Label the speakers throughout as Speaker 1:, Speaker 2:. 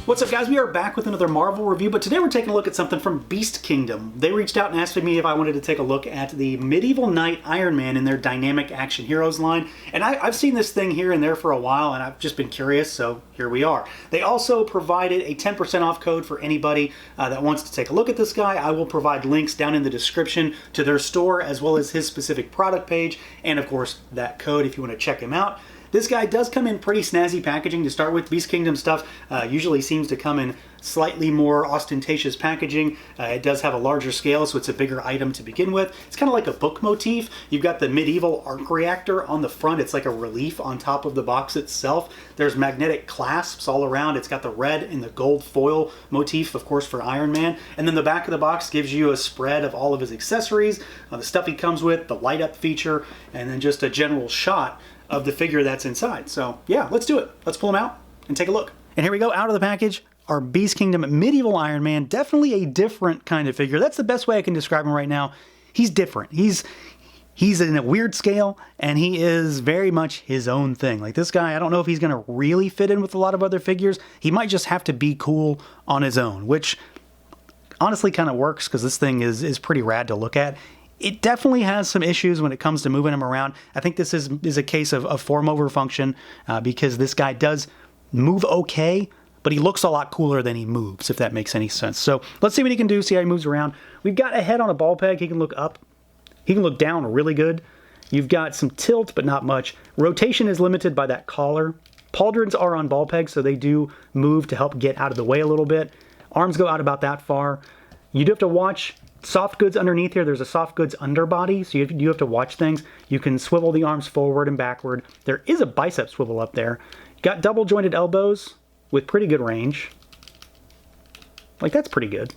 Speaker 1: What's up, guys? We are back with another Marvel review, but today we're taking a look at something from Beast Kingdom. They reached out and asked me if I wanted to take a look at the Medieval Knight Iron Man in their Dynamic Action Heroes line. And I've seen this thing here and there for a while, and I've just been curious, so here we are. They also provided a 10% off code for anybody that wants to take a look at this guy. I will provide links down in the description to their store, as well as his specific product page, and of course, that code if you want to check him out. This guy does come in pretty snazzy packaging to start with. Beast Kingdom stuff usually seems to come in slightly more ostentatious packaging. It does have a larger scale, so it's a bigger item to begin with. It's kind of like a book motif. You've got the medieval arc reactor on the front. It's like a relief on top of the box itself. There's magnetic clasps all around. It's got the red and the gold foil motif, of course, for Iron Man. And then the back of the box gives you a spread of all of his accessories, the stuff he comes with, the light up feature, and then just a general shot of the figure that's inside. So yeah, let's do it. Let's pull him out and take a look. And here we go, out of the package, our Beast Kingdom Medieval Iron Man. Definitely a different kind of figure. That's the best way I can describe him right now. He's different. He's in a weird scale, and he is very much his own thing. Like, this guy, I don't know if he's going to really fit in with a lot of other figures. He might just have to be cool on his own, which honestly kind of works because this thing is pretty rad to look at. It definitely has some issues when it comes to moving him around. I think this is a case of form over function because this guy does move okay, but he looks a lot cooler than he moves, if that makes any sense. So let's see what he can do, see how he moves around. We've got a head on a ball peg. He can look up. He can look down really good. You've got some tilt, but not much. Rotation is limited by that collar. Pauldrons are on ball pegs, so they do move to help get out of the way a little bit. Arms go out about that far. You do have to watch soft goods underneath here. There's a soft goods underbody, so you have to watch things. You can swivel the arms forward and backward. There is a bicep swivel up there. Got double jointed elbows with pretty good range. Like, that's pretty good.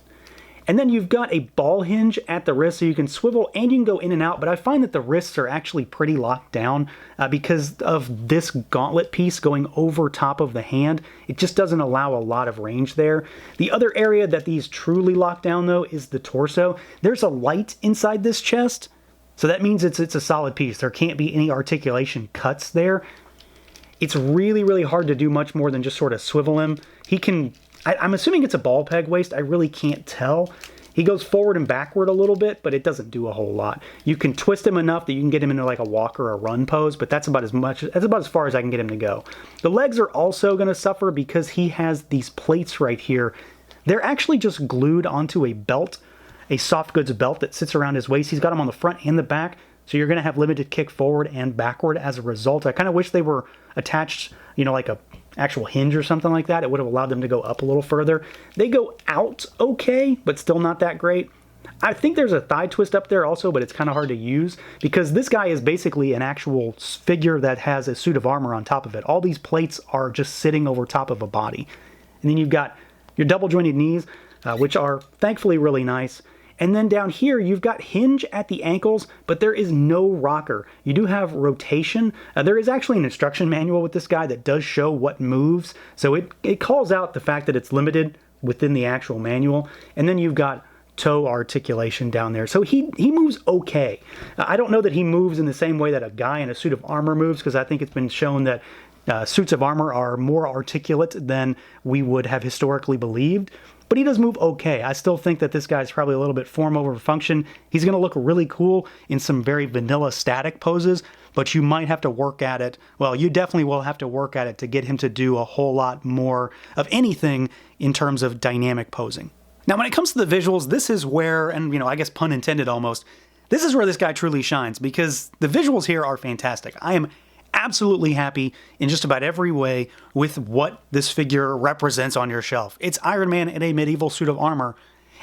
Speaker 1: And then you've got a ball hinge at the wrist, so you can swivel and you can go in and out, but I find that the wrists are actually pretty locked down because of this gauntlet piece going over top of the hand. It just doesn't allow a lot of range there. The other area that these truly lock down, though, is the torso. There's a light inside this chest, so that means it's a solid piece. There can't be any articulation cuts there. It's really, really hard to do much more than just sort of swivel him. He can... I'm assuming it's a ball peg waist. I really can't tell. He goes forward and backward a little bit, but it doesn't do a whole lot. You can twist him enough that you can get him into like a walk or a run pose, but that's about as far as I can get him to go. The legs are also going to suffer because he has these plates right here. They're actually just glued onto a belt, a soft goods belt that sits around his waist. He's got them on the front and the back, so you're going to have limited kick forward and backward as a result. I kind of wish they were attached, you know, like a actual hinge or something like that. It would have allowed them to go up a little further. They go out okay, but still not that great. I think there's a thigh twist up there also, but it's kind of hard to use because this guy is basically an actual figure that has a suit of armor on top of it. All these plates are just sitting over top of a body. And then you've got your double jointed knees, which are thankfully really nice. And then down here, you've got hinge at the ankles, but there is no rocker. You do have rotation. There is actually an instruction manual with this guy that does show what moves. So it calls out the fact that it's limited within the actual manual. And then you've got toe articulation down there. So he moves okay. I don't know that he moves in the same way that a guy in a suit of armor moves, because I think it's been shown that suits of armor are more articulate than we would have historically believed. But he does move okay. I still think that this guy's probably a little bit form over function. He's going to look really cool in some very vanilla static poses, but you might have to work at it. Well, you definitely will have to work at it to get him to do a whole lot more of anything in terms of dynamic posing. Now, when it comes to the visuals, this is where, and I guess pun intended almost, this is where this guy truly shines because the visuals here are fantastic. I am absolutely happy in just about every way with what this figure represents on your shelf. It's Iron Man in a medieval suit of armor.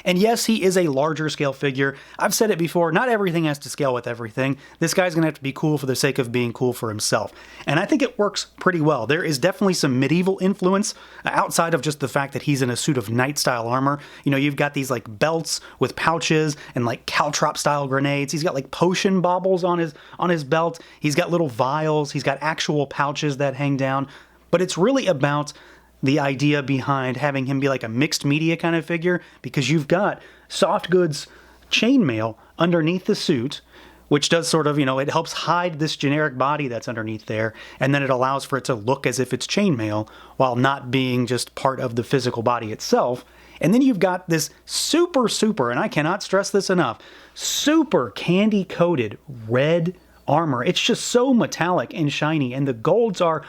Speaker 1: And yes, he is a larger scale figure. I've said it before, not everything has to scale with everything. This guy's going to have to be cool for the sake of being cool for himself. And I think it works pretty well. There is definitely some medieval influence outside of just the fact that he's in a suit of knight style armor. You've got these like belts with pouches and like caltrop style grenades. He's got like potion baubles on his belt. He's got little vials. He's got actual pouches that hang down. But it's really about the idea behind having him be like a mixed media kind of figure, because you've got soft goods chainmail underneath the suit which does sort of, it helps hide this generic body that's underneath there, and then it allows for it to look as if it's chainmail while not being just part of the physical body itself. And then you've got this super, and I cannot stress this enough, super candy-coated red armor. It's just so metallic and shiny, and the golds are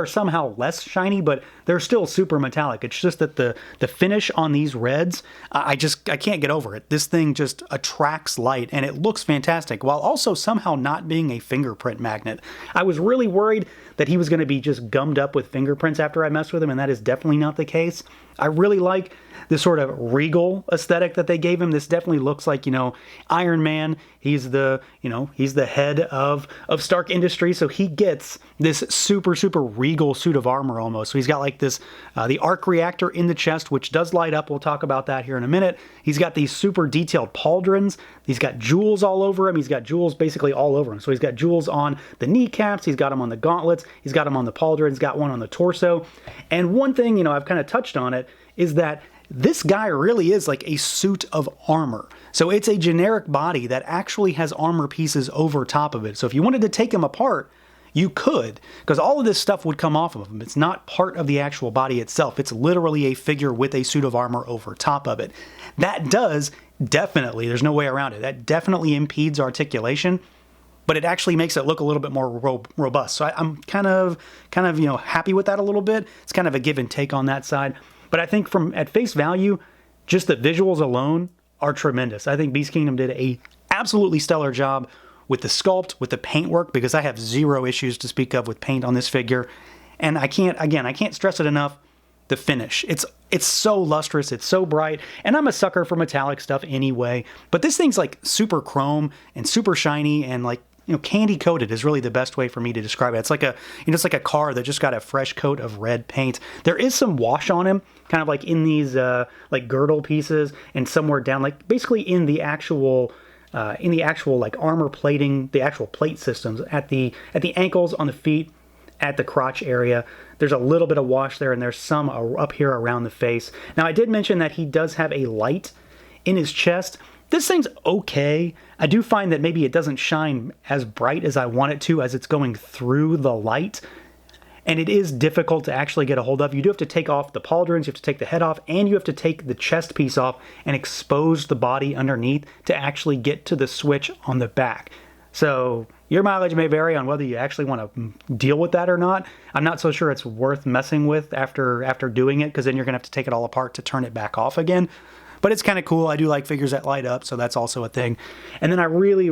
Speaker 1: somehow less shiny, but they're still super metallic. It's just that the finish on these reds, I can't get over it. This thing just attracts light, and it looks fantastic, while also somehow not being a fingerprint magnet. I was really worried that he was going to be just gummed up with fingerprints after I messed with him, and that is definitely not the case. I really like the sort of regal aesthetic that they gave him. This definitely looks like, Iron Man. He's the head of Stark Industries, so he gets this super regal suit of armor almost. So he's got like this, the arc reactor in the chest, which does light up. We'll talk about that here in a minute. He's got these super detailed pauldrons. He's got jewels all over him. He's got jewels basically all over him. So he's got jewels on the kneecaps. He's got them on the gauntlets. He's got them on the pauldrons. He's got one on the torso. And one thing, I've kind of touched on it, is that this guy really is like a suit of armor. So it's a generic body that actually has armor pieces over top of it. So if you wanted to take him apart, you could, because all of this stuff would come off of him. It's not part of the actual body itself. It's literally a figure with a suit of armor over top of it. That does definitely, there's no way around it, that definitely impedes articulation, but it actually makes it look a little bit more robust. So I'm kind of happy with that a little bit. It's kind of a give and take on that side. But I think at face value, just the visuals alone are tremendous. I think Beast Kingdom did a absolutely stellar job with the sculpt, with the paintwork, because I have zero issues to speak of with paint on this figure. And I can't stress it enough, the finish. It's so lustrous, it's so bright, and I'm a sucker for metallic stuff anyway. But this thing's like super chrome and super shiny and like, candy coated is really the best way for me to describe it. It's like it's like a car that just got a fresh coat of red paint. There is some wash on him, kind of like in these like girdle pieces and somewhere down, like basically in the actual like armor plating, the actual plate systems at the ankles, on the feet, at the crotch area. There's a little bit of wash there, and there's some up here around the face. Now, I did mention that he does have a light in his chest. This thing's okay. I do find that maybe it doesn't shine as bright as I want it to as it's going through the light. And it is difficult to actually get a hold of. You do have to take off the pauldrons, you have to take the head off, and you have to take the chest piece off and expose the body underneath to actually get to the switch on the back. So your mileage may vary on whether you actually want to deal with that or not. I'm not so sure it's worth messing with after doing it, because then you're going to have to take it all apart to turn it back off again. But it's kind of cool. I do like figures that light up, so that's also a thing. And then I really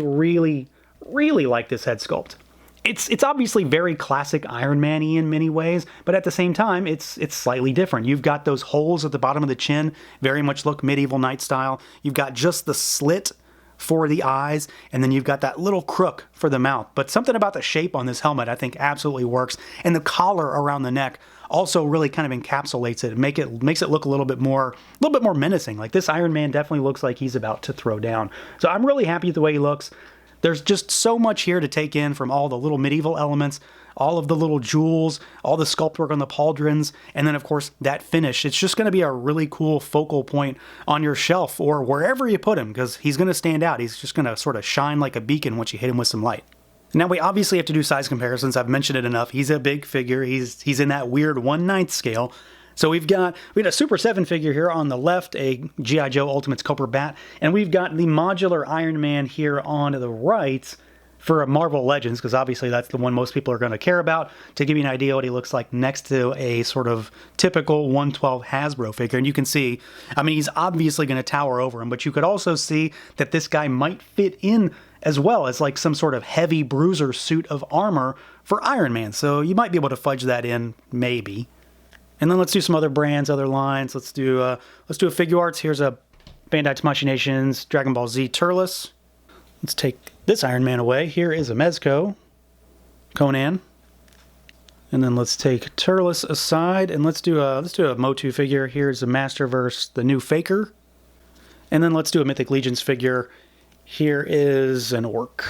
Speaker 1: like this head sculpt. It's obviously very classic Iron Man-y in many ways, but at the same time, it's slightly different. You've got those holes at the bottom of the chin, very much look Medieval Knight style. You've got just the slit for the eyes, and then you've got that little crook for the mouth. But something about the shape on this helmet I think absolutely works, and the collar around the neck also really kind of encapsulates it and makes it look a little bit more menacing. Like, this Iron Man definitely looks like he's about to throw down. So I'm really happy with the way he looks. There's just so much here to take in, from all the little medieval elements, all of the little jewels, all the sculpt work on the pauldrons, and then of course that finish. It's just going to be a really cool focal point on your shelf or wherever you put him, because he's going to stand out. He's just going to sort of shine like a beacon once you hit him with some light. Now, we obviously have to do size comparisons. I've mentioned it enough. He's a big figure. He's in that weird 1/9 scale. So we got a Super 7 figure here on the left, a G.I. Joe Ultimates Cobra Bat, and we've got the modular Iron Man here on the right for a Marvel Legends, because obviously that's the one most people are going to care about, to give you an idea what he looks like next to a sort of typical 112 Hasbro figure. And you can see, I mean, he's obviously going to tower over him, but you could also see that this guy might fit in as well as like some sort of heavy bruiser suit of armor for Iron Man. So you might be able to fudge that in, maybe. And then let's do some other brands, other lines. Let's do a Figure Arts. Here's a Bandai Tamashii Nations Dragon Ball Z Turles. Let's take this Iron Man away. Here is a Mezco Conan. And then let's take Turles aside, and let's do a Motu figure. Here's a Masterverse, the new Faker. And then let's do a Mythic Legions figure. Here is an Orc.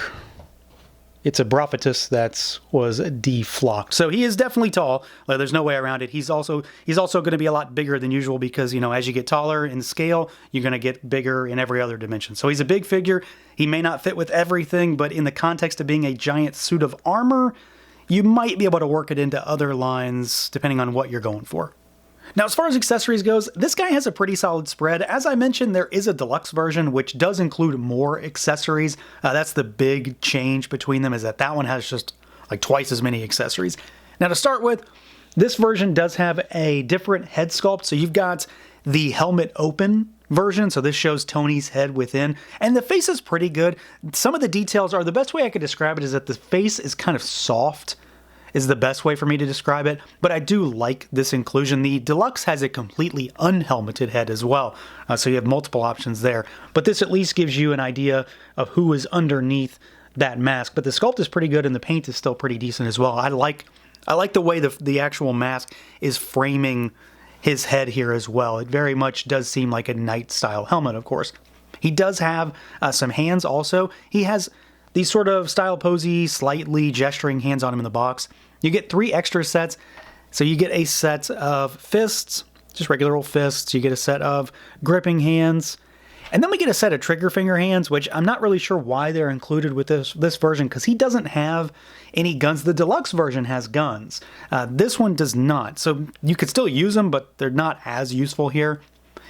Speaker 1: It's a Prophetess that was deflocked. So he is definitely tall. Like, there's no way around it. He's also going to be a lot bigger than usual because, you know, as you get taller in scale, you're going to get bigger in every other dimension. So he's a big figure. He may not fit with everything, but in the context of being a giant suit of armor, you might be able to work it into other lines depending on what you're going for. Now, as far as accessories goes, this guy has a pretty solid spread. As I mentioned, there is a deluxe version, which does include more accessories. That's the big change between them, is that that one has just like twice as many accessories. Now, to start with, this version does have a different head sculpt. So you've got the helmet open version. So this shows Tony's head within, and the face is pretty good. Some of the details are, the best way I could describe it is that the face is kind of soft, is the best way for me to describe it, but I do like this inclusion. The deluxe has a completely unhelmeted head as well, so you have multiple options there, but this at least gives you an idea of who is underneath that mask. But the sculpt is pretty good and the paint is still pretty decent as well. I like the way the actual mask is framing his head here as well. It very much does seem like a knight style helmet, of course. He does have some hands also. He has these sort of style posy, slightly gesturing hands on him in the box. You get 3 extra sets. So you get a set of fists, just regular old fists. You get a set of gripping hands. And then we get a set of trigger finger hands, which I'm not really sure why they're included with this version, because he doesn't have any guns. The deluxe version has guns. This one does not. So you could still use them, but they're not as useful here.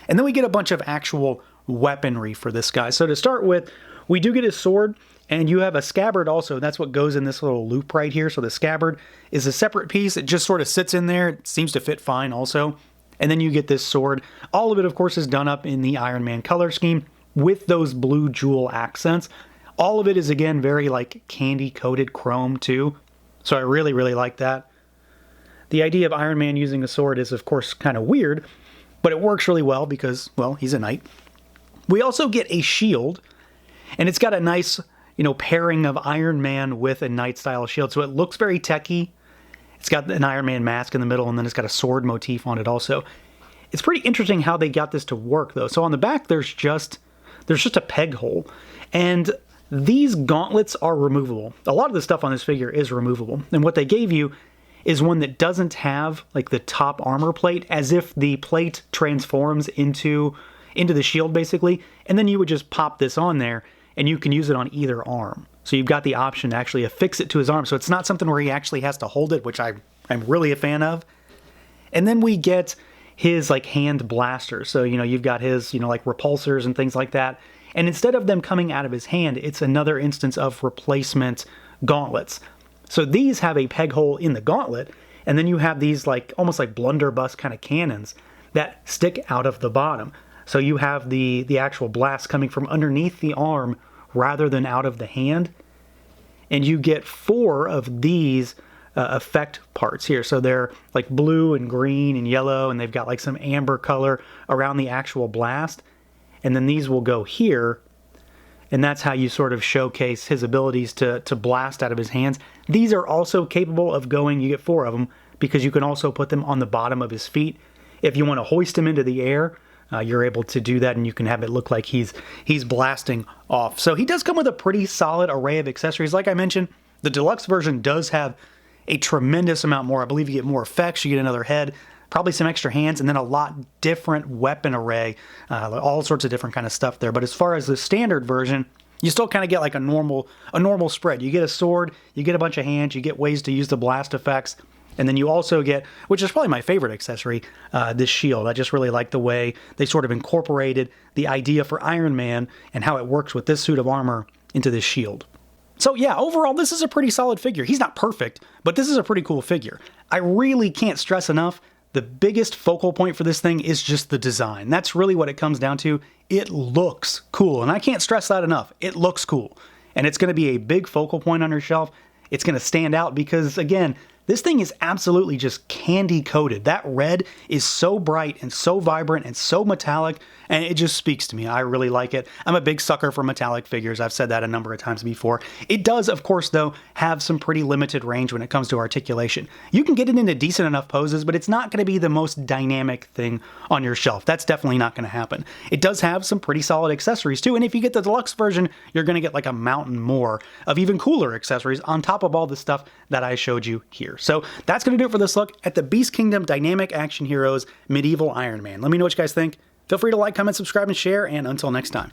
Speaker 1: And then we get a bunch of actual weaponry for this guy. So to start with, we do get his sword. And you have a scabbard also. That's what goes in this little loop right here. So the scabbard is a separate piece. It just sort of sits in there. It seems to fit fine also. And then you get this sword. All of it, of course, is done up in the Iron Man color scheme with those blue jewel accents. All of it is, again, very like candy-coated chrome too. So I really, really like that. The idea of Iron Man using a sword is, of course, kind of weird, but it works really well because, well, he's a knight. We also get a shield, and it's got a nice, you know, pairing of Iron Man with a knight-style shield. So it looks very techy. It's got an Iron Man mask in the middle, and then it's got a sword motif on it also. It's pretty interesting how they got this to work, though. So on the back, there's just a peg hole. And these gauntlets are removable. A lot of the stuff on this figure is removable. And what they gave you is one that doesn't have, like, the top armor plate, as if the plate transforms into the shield, basically. And then you would just pop this on there, and you can use it on either arm. So you've got the option to actually affix it to his arm. So it's not something where he actually has to hold it, which I'm really a fan of. And then we get his like hand blasters. So, you know, you've got his, you know, like repulsors and things like that. And instead of them coming out of his hand, it's another instance of replacement gauntlets. So these have a peg hole in the gauntlet. And then you have these like almost like blunderbuss kind of cannons that stick out of the bottom. So you have the actual blast coming from underneath the arm rather than out of the hand. And you get 4 of these effect parts here. So they're like blue and green and yellow, and they've got like some amber color around the actual blast. And then these will go here, and that's how you sort of showcase his abilities to blast out of his hands. These are also capable of going, you get 4 of them, because you can also put them on the bottom of his feet. If you want to hoist him into the air, you're able to do that, and you can have it look like he's blasting off. So he does come with a pretty solid array of accessories. Like I mentioned, the deluxe version does have a tremendous amount more. I believe you get more effects, you get another head, probably some extra hands, and then a lot different weapon array, all sorts of different kind of stuff there. But as far as the standard version, you still kind of get like a normal spread. You get a sword, you get a bunch of hands, you get ways to use the blast effects. And then you also get, which is probably my favorite accessory, this shield. I just really like the way they sort of incorporated the idea for Iron Man and how it works with this suit of armor into this shield. So yeah, overall, this is a pretty solid figure. He's not perfect, but this is a pretty cool figure. I really can't stress enough, the biggest focal point for this thing is just the design. That's really what it comes down to. It looks cool, and I can't stress that enough. It looks cool, and it's going to be a big focal point on your shelf. It's going to stand out because, again, This thing is absolutely just candy coated. That red is so bright and so vibrant and so metallic, and it just speaks to me. I really like it. I'm a big sucker for metallic figures. I've said that a number of times before. It does, of course, though, have some pretty limited range when it comes to articulation. You can get it into decent enough poses, but it's not going to be the most dynamic thing on your shelf. That's definitely not going to happen. It does have some pretty solid accessories too, and if you get the deluxe version, you're going to get like a mountain more of even cooler accessories on top of all the stuff that I showed you here. So that's going to do it for this look at the Beast Kingdom Dynamic Action Heroes Medieval Iron Man. Let me know what you guys think. Feel free to like, comment, subscribe, and share, and until next time.